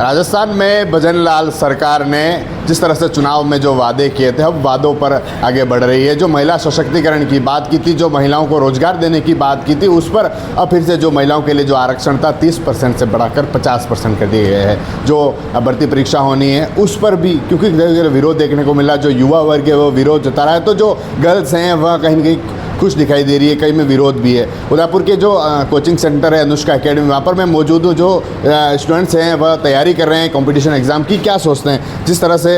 राजस्थान में भजनलाल सरकार ने जिस तरह से चुनाव में जो वादे किए थे, अब वादों पर आगे बढ़ रही है। जो महिला सशक्तिकरण की बात की थी, जो महिलाओं को रोजगार देने की बात की थी, उस पर अब फिर से जो महिलाओं के लिए जो आरक्षण था 30% से बढ़ाकर 50% कर दिए गए हैं। जो भर्ती परीक्षा होनी है उस पर भी क्योंकि विरोध देखने को मिला, जो युवा वर्ग है वो विरोध जता रहा है, तो जो गर्ल्स हैं वह कहीं न कहीं खुश दिखाई दे रही है, कहीं में विरोध भी है। उदयपुर के जो कोचिंग सेंटर है अनुष्का एकेडमी, वहाँ पर मैं मौजूद हूँ। जो स्टूडेंट्स हैं वह तैयारी कर रहे हैं कंपटीशन एग्ज़ाम की। क्या सोचते हैं जिस तरह से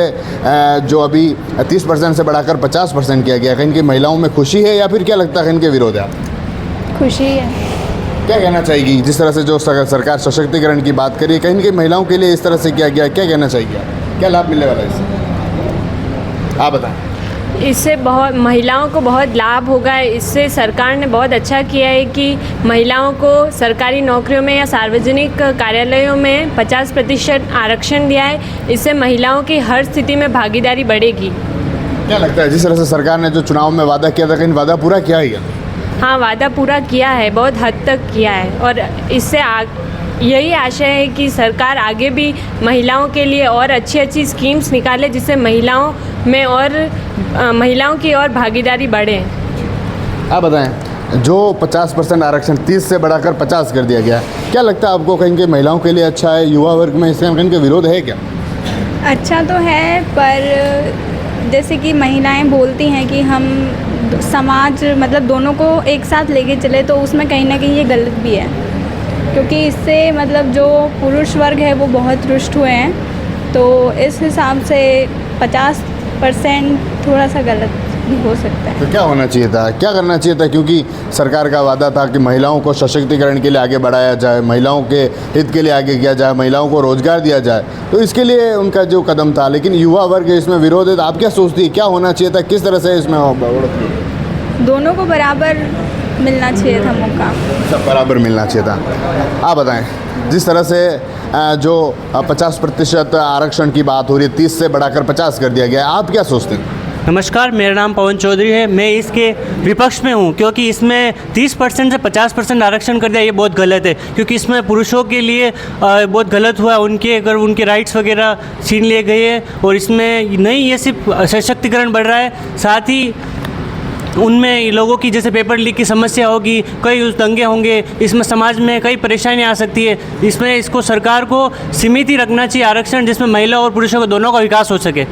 जो अभी 30% से बढ़ाकर 50% किया गया, कहीं की महिलाओं में खुशी है या फिर क्या लगता है कहीं के विरोध है? खुशी है। क्या कहना चाहेगी जिस तरह से जो सरकार सशक्तिकरण की बात करी, कहीं की महिलाओं के लिए इस तरह से किया गया, क्या कहना चाहिए? क्या लाभ मिलने वाला है इससे, आप बताएं। इससे बहुत महिलाओं को बहुत लाभ होगा। इससे सरकार ने बहुत अच्छा किया है कि महिलाओं को सरकारी नौकरियों में या सार्वजनिक कार्यालयों में 50% आरक्षण दिया है। इससे महिलाओं की हर स्थिति में भागीदारी बढ़ेगी। क्या लगता है जिस तरह से सरकार ने जो चुनाव में वादा किया था, कहीं वादा पूरा किया है क्या? हाँ, वादा पूरा किया है, बहुत हद तक किया है। और इससे यही आशा है कि सरकार आगे भी महिलाओं के लिए और अच्छी स्कीम्स निकाले, जिससे महिलाओं में और महिलाओं की और भागीदारी बढ़े। आप बताएं, जो 50% आरक्षण 30 से बढ़ाकर 50 कर दिया गया, क्या लगता है आपको कहीं के महिलाओं के लिए अच्छा है? युवा वर्ग में इसका कहीं के विरोध है क्या? अच्छा तो है, पर जैसे कि महिलाएं बोलती हैं कि हम समाज मतलब दोनों को एक साथ लेके चले, तो उसमें कहीं ना कहीं ये गलत भी है, क्योंकि इससे मतलब जो पुरुष वर्ग है वो बहुत रुष्ट हुए हैं। तो इस हिसाब से 50% थोड़ा सा गलत भी हो सकता है। तो क्या होना चाहिए था, क्या करना चाहिए था? क्योंकि सरकार का वादा था कि महिलाओं को सशक्तिकरण के लिए आगे बढ़ाया जाए, महिलाओं के हित के लिए आगे किया जाए, महिलाओं को रोजगार दिया जाए, तो इसके लिए उनका जो कदम था। लेकिन युवा वर्ग इसमें विरोध है, तो आप क्या सोचती है क्या होना चाहिए था, किस तरह से इसमें दोनों को बराबर मिलना चाहिए था मौका, सब बराबर मिलना चाहिए था? आप बताएं, जिस तरह से जो 50% आरक्षण की बात हो रही है, 30 से बढ़ाकर 50 कर दिया गया, आप क्या सोचते हैं? नमस्कार, मेरा नाम पवन चौधरी है। मैं इसके विपक्ष में हूँ, क्योंकि इसमें 30% से 50% आरक्षण कर दिया, ये बहुत गलत है। क्योंकि इसमें पुरुषों के लिए बहुत गलत हुआ, उनके राइट्स वगैरह छीन लिए गए हैं। और इसमें नहीं, ये सिर्फ सशक्तिकरण बढ़ रहा है, साथ ही उनमें लोगों की जैसे पेपर लीक की समस्या होगी, कई दंगे होंगे, इसमें समाज में कई परेशानियाँ आ सकती है। इसमें इसको सरकार को सीमित ही रखना चाहिए आरक्षण, जिसमें महिला और पुरुषों को दोनों का विकास हो सके।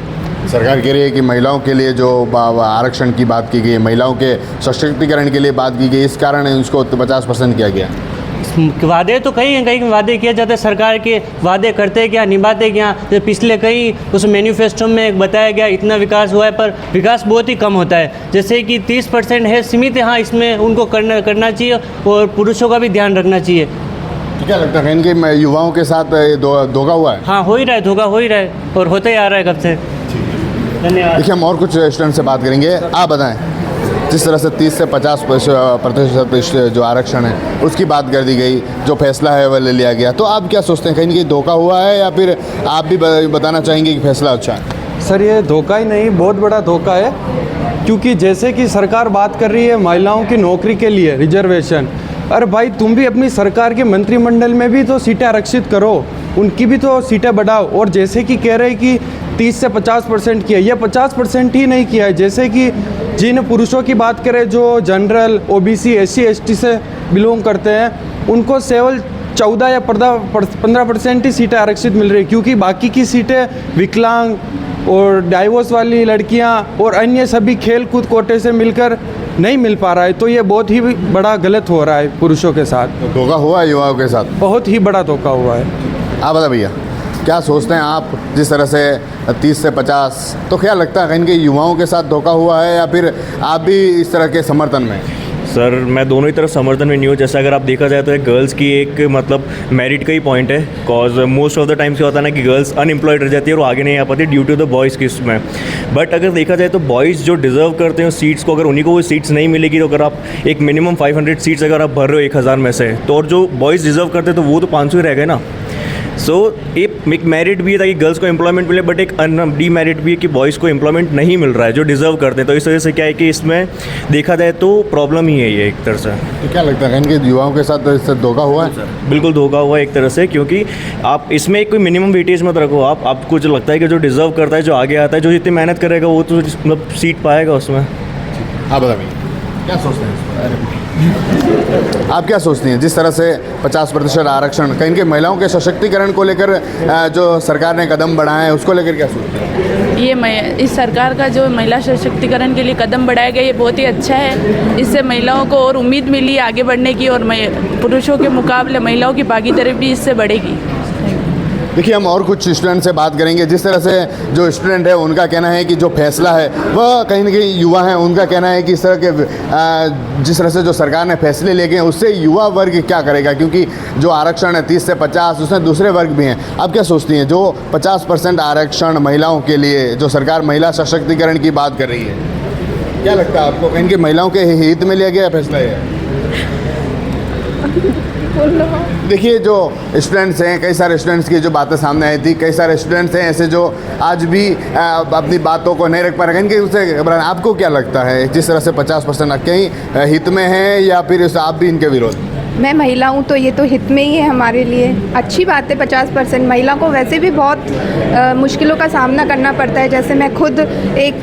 सरकार कह रही है कि महिलाओं के लिए जो आरक्षण की बात की गई, महिलाओं के सशक्तिकरण के लिए बात की गई, इस कारण उसको 50% किया गया। वादे तो कई वादे किए जाते हैं, सरकार के वादे करते क्या, निभाते क्या। जो पिछले कई उस मैनिफेस्टो में बताया गया इतना विकास हुआ है, पर विकास बहुत ही कम होता है। जैसे कि 30% है, सीमित है। हाँ, इसमें उनको करना चाहिए और पुरुषों का भी ध्यान रखना चाहिए। क्या लगता है कहीं के युवाओं के साथ धोखा हुआ है? हाँ, हो ही रहा है, धोखा हो ही रहा है और होता ही आ रहा है कब से। धन्यवाद। देखिए, हम और कुछ स्टूडेंट से बात करेंगे। आप बताएं, जिस तरह से 30 से 50% जो आरक्षण है उसकी बात कर दी गई, जो फैसला है वह ले लिया गया, तो आप क्या सोचते हैं कहीं धोखा हुआ है या फिर आप भी बताना चाहेंगे कि फैसला अच्छा है? सर, ये धोखा ही नहीं, बहुत बड़ा धोखा है। क्योंकि जैसे कि सरकार बात कर रही है महिलाओं की नौकरी के लिए रिजर्वेशन, अरे भाई तुम भी अपनी सरकार के मंत्रिमंडल में भी तो सीटें आरक्षित करो, उनकी भी तो सीटें बढ़ाओ। और जैसे कि कह रहे कि 30 से 50% किया, ये 50% ही नहीं किया है। जैसे कि जिन पुरुषों की बात करें जो जनरल, ओबीसी, SC ST से बिलोंग करते हैं, उनको केवल 14 या 15% ही सीटें आरक्षित मिल रही, क्योंकि बाकी की सीटें विकलांग और डाइवोर्स वाली लड़कियां और अन्य सभी खेल कूद कोटे से मिलकर नहीं मिल पा रहा है। तो ये बहुत ही बड़ा गलत हो रहा है पुरुषों के साथ। तो धोखा हुआ है युवाओं के साथ, बहुत ही बड़ा धोखा हुआ है। आप बता भैया, क्या सोचते हैं आप जिस तरह से 30 से 50, तो क्या लगता है कहीं के युवाओं के साथ धोखा हुआ है या फिर आप भी इस तरह के समर्थन में? सर, मैं दोनों ही तरफ समर्थन में नहीं हूँ। जैसे अगर आप देखा जाए तो एक गर्ल्स की एक मतलब मेरिट का ही पॉइंट है, cause most of the times क्या होता है ना कि गर्ल्स अनएम्प्लॉयड रह जाती है और आगे नहीं आ पाती ड्यू टू द बॉयज़ की इसमें। बट अगर देखा जाए तो बॉयज़ जो डिज़र्व करते हैं सीट्स को, अगर उन्हीं को वो सीट्स नहीं मिलेगी, तो अगर आप एक मिनिमम 500 सीट्स अगर आप भर रहे हो 1000 में से, तो और जो बॉयज़ डिज़र्व करते हैं तो वो तो 500 ही रह गए ना। सो एक मेरिट भी है ताकि गर्ल्स को एम्प्लॉयमेंट मिले, बट एक डीमेरिट भी है कि बॉयज़ को एम्प्लॉयमेंट नहीं मिल रहा है जो डिज़र्व करते हैं। तो इस वजह से क्या है कि इसमें देखा जाए तो प्रॉब्लम ही है ये एक तरह से। तो क्या लगता है इनके युवाओं के साथ तो इससे धोखा हुआ है? बिल्कुल धोखा हुआ है एक तरह से, क्योंकि आप इसमें एक कोई मिनिमम वेटेज मत रखो। आपको जो लगता है कि जो डिज़र्व करता है, जो आगे आता है, जो जितनी मेहनत करेगा वो तो मतलब सीट पाएगा उसमें। हाँ बताइए, क्या सोचते हैं इस पर? आप क्या सोचती हैं जिस तरह से 50% आरक्षण कहीं के महिलाओं के सशक्तिकरण को लेकर जो सरकार ने कदम बढ़ाए हैं उसको लेकर क्या सोचते हैं? ये इस सरकार का जो महिला सशक्तिकरण के लिए कदम बढ़ाया गया ये बहुत ही अच्छा है। इससे महिलाओं को और उम्मीद मिली आगे बढ़ने की, और पुरुषों के मुकाबले महिलाओं की भागीदारी भी इससे बढ़ेगी। देखिए, हम और कुछ स्टूडेंट से बात करेंगे। जिस तरह से जो स्टूडेंट है उनका कहना है कि जो फैसला है वह कहीं ना कहीं युवा हैं, उनका कहना है कि इस तरह के जिस तरह से जो सरकार ने फैसले लिए गए उससे युवा वर्ग क्या करेगा, क्योंकि जो आरक्षण है 30 से 50 उसमें दूसरे वर्ग भी हैं। आप क्या सोचती हैं जो 50% आरक्षण महिलाओं के लिए जो सरकार महिला सशक्तिकरण की बात कर रही है, क्या लगता है आपको इनके महिलाओं के हित में लिया गया फैसला है? देखिए, जो स्टूडेंट्स हैं, कई सारे स्टूडेंट्स की जो बातें सामने आई थी, कई सारे स्टूडेंट्स हैं ऐसे जो आज भी अपनी बातों को नहीं रख पा रहे हैं। इनके उससे आपको क्या लगता है जिस तरह से 50% कहीं हित में है या फिर आप भी इनके विरोध? मैं महिला हूँ तो ये तो हित में ही है हमारे लिए, अच्छी बात है। 50% महिला को वैसे भी बहुत मुश्किलों का सामना करना पड़ता है। जैसे मैं खुद एक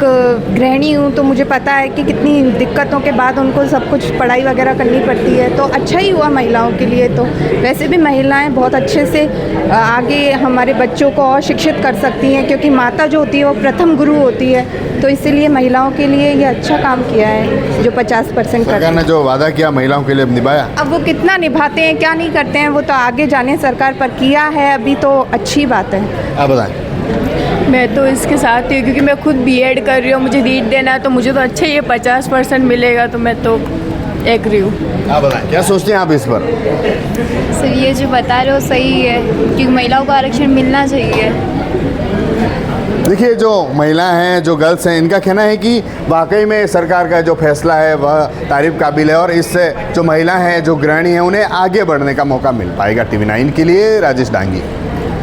गृहिणी हूँ तो मुझे पता है कि कितनी दिक्कतों के बाद उनको सब कुछ पढ़ाई वगैरह करनी पड़ती है। तो अच्छा ही हुआ महिलाओं के लिए। तो वैसे भी महिलाएं बहुत अच्छे से आगे हमारे बच्चों को और शिक्षित कर सकती हैं, क्योंकि माता जो होती है वो प्रथम गुरु होती है। तो इसीलिए महिलाओं के लिए ये अच्छा काम किया है जो 50% सरकार ने जो वादा किया महिलाओं के लिए निभाया। अब वो कितना निभाते हैं क्या नहीं करते हैं वो तो आगे जाने सरकार, पर किया है अभी तो अच्छी बात है। आप बताएं। मैं तो इसके साथ ही हूँ क्योंकि मैं खुद बीएड कर रही हूँ, मुझे रीट देना है तो मुझे तो अच्छा ये 50% मिलेगा, तो मैं तो एग्री हूँ। आप बताएं क्या सोचते हैं आप इस पर? सर ये जो बता रहे हो सही है, क्योंकि महिलाओं को आरक्षण मिलना चाहिए। देखिए, जो महिला हैं, जो गर्ल्स हैं, इनका कहना है कि वाकई में सरकार का जो फैसला है वह तारीफ काबिल है और इससे जो महिला हैं, जो गृहिणी हैं, उन्हें आगे बढ़ने का मौका मिल पाएगा। TV9 के लिए राजेश डांगी।